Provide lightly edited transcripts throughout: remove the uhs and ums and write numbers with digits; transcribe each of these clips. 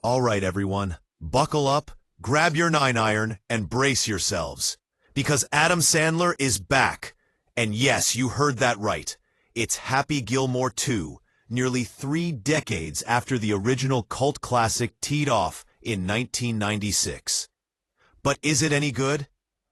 All right, everyone, buckle up, grab your 9-iron, and brace yourselves. Because Adam Sandler is back. And yes, you heard that right. It's Happy Gilmore 2, nearly 3 decades after the original cult classic teed off in 1996. But is it any good?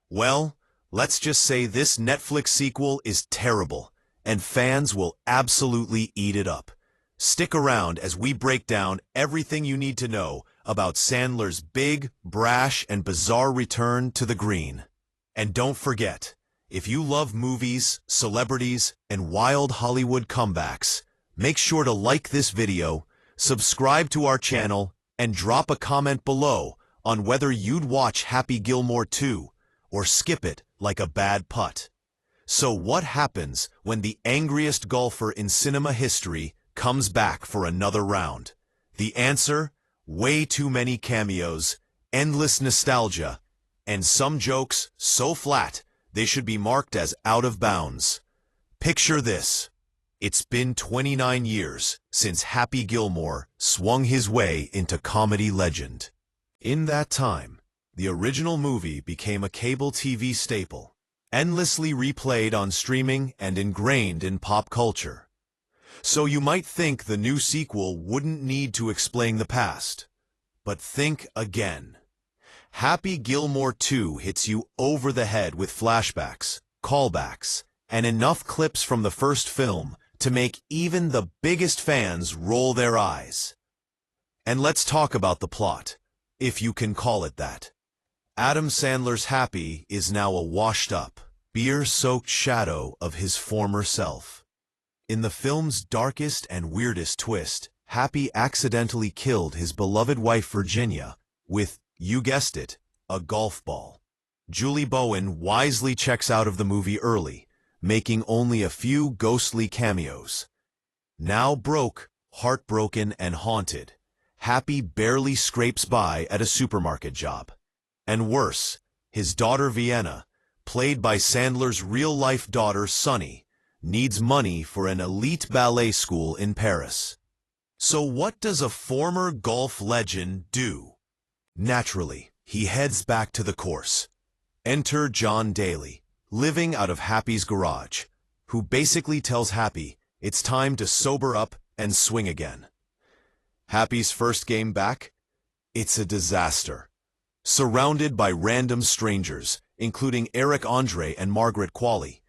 Well, let's just say this Netflix sequel is terrible, and fans will absolutely eat it up. Stick around as we break down everything you need to know about Sandler's big, brash, and bizarre return to the green. And don't forget, if you love movies, celebrities, and wild Hollywood comebacks, make sure to like this video, subscribe to our channel, and drop a comment below on whether you'd watch Happy Gilmore 2 or skip it like a bad putt. So what happens when the angriest golfer in cinema history comes back for another round? The answer? Way too many cameos, endless nostalgia, and some jokes so flat they should be marked as out of bounds. Picture this. It's been 29 years since Happy Gilmore swung his way into comedy legend. In that time, the original movie became a cable TV staple, endlessly replayed on streaming and ingrained in pop culture. So you might think the new sequel wouldn't need to explain the past. But think again. Happy Gilmore 2 hits you over the head with flashbacks, callbacks, and enough clips from the first film to make even the biggest fans roll their eyes. And let's talk about the plot, if you can call it that. Adam Sandler's Happy is now a washed-up, beer-soaked shadow of his former self. In the film's darkest and weirdest twist, Happy accidentally killed his beloved wife Virginia with, you guessed it, a golf ball. Julie Bowen wisely checks out of the movie early, making only a few ghostly cameos. Now broke, heartbroken, and haunted, Happy barely scrapes by at a supermarket job. And worse, his daughter Vienna, played by Sandler's real-life daughter Sunny, needs money for an elite ballet school in Paris. So what does a former golf legend do? Naturally, he heads back to the course. Enter John Daly, living out of Happy's garage, who basically tells Happy it's time to sober up and swing again. Happy's first game back? It's a disaster. Surrounded by random strangers, including Eric Andre and Margaret Qualley,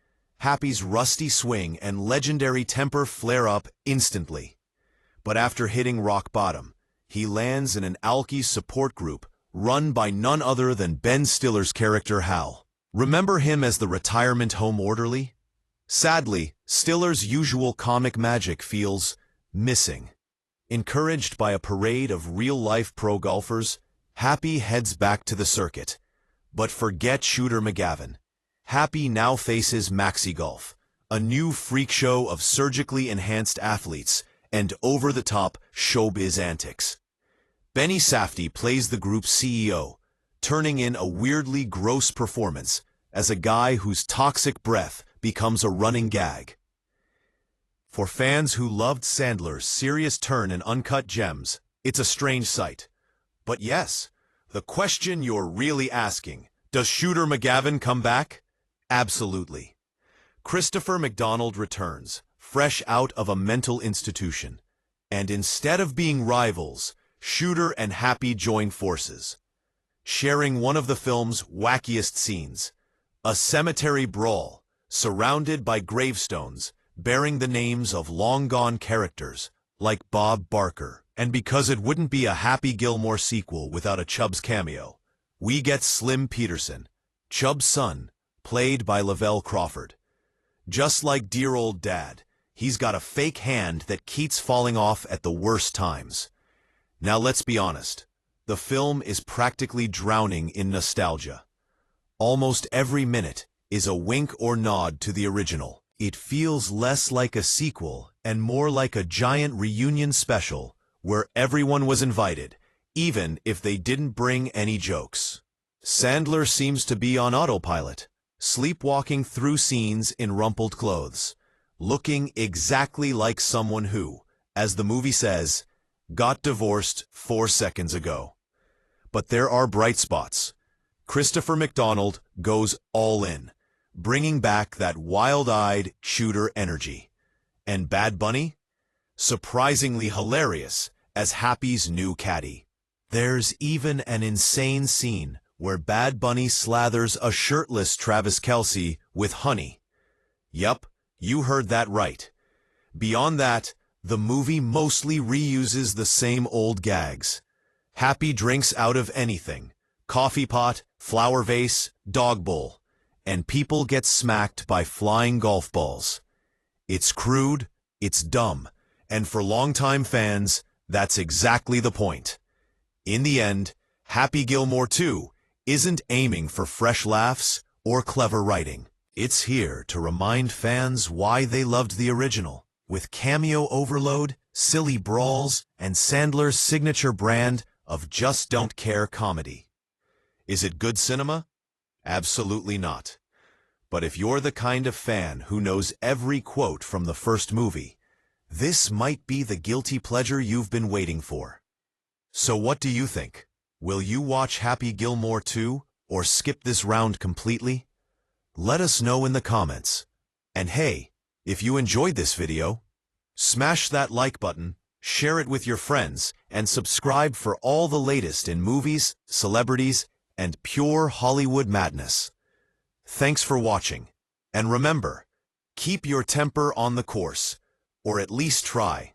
Happy's rusty swing and legendary temper flare up instantly. But after hitting rock bottom, he lands in an alky support group run by none other than Ben Stiller's character Hal. Remember him as the retirement home orderly? Sadly, Stiller's usual comic magic feels missing. Encouraged by a parade of real-life pro golfers, Happy heads back to the circuit. But forget Shooter McGavin. Happy now faces Maxi Golf, a new freak show of surgically enhanced athletes and over-the-top showbiz antics. Benny Safdie plays the group's CEO, turning in a weirdly gross performance as a guy whose toxic breath becomes a running gag. For fans who loved Sandler's serious turn and uncut gems, it's a strange sight. But yes, the question you're really asking, does Shooter McGavin come back? Absolutely. Christopher McDonald returns, fresh out of a mental institution. And instead of being rivals, Shooter and Happy join forces, sharing one of the film's wackiest scenes, a cemetery brawl surrounded by gravestones bearing the names of long-gone characters like Bob Barker. And because it wouldn't be a Happy Gilmore sequel without a Chubbs cameo, we get Slim Peterson, Chubbs' son, played by Lavelle Crawford. Just like dear old dad, he's got a fake hand that keeps falling off at the worst times. Now let's be honest, the film is practically drowning in nostalgia. Almost every minute is a wink or nod to the original. It feels less like a sequel and more like a giant reunion special where everyone was invited, even if they didn't bring any jokes. Sandler seems to be on autopilot, sleepwalking through scenes in rumpled clothes, looking exactly like someone who, as the movie says, got divorced 4 seconds ago. But there are bright spots. Christopher McDonald goes all in, bringing back that wild-eyed shooter energy. And Bad Bunny? Surprisingly hilarious as Happy's new caddy. There's even an insane scene where Bad Bunny slathers a shirtless Travis Kelce with honey. Yup, you heard that right. Beyond that, the movie mostly reuses the same old gags. Happy drinks out of anything: coffee pot, flower vase, dog bowl, and people get smacked by flying golf balls. It's crude, it's dumb, and for longtime fans, that's exactly the point. In the end, Happy Gilmore 2 isn't aiming for fresh laughs or clever writing. It's here to remind fans why they loved the original, with cameo overload, silly brawls, and Sandler's signature brand of just don't care comedy. Is it good cinema? Absolutely not. But if you're the kind of fan who knows every quote from the first movie, this might be the guilty pleasure you've been waiting for. So what do you think? Will you watch Happy Gilmore 2 or skip this round completely? Let us know in the comments. And hey, if you enjoyed this video, smash that like button, share it with your friends, and subscribe for all the latest in movies, celebrities, and pure Hollywood madness. Thanks for watching. And remember, keep your temper on the course, or at least try.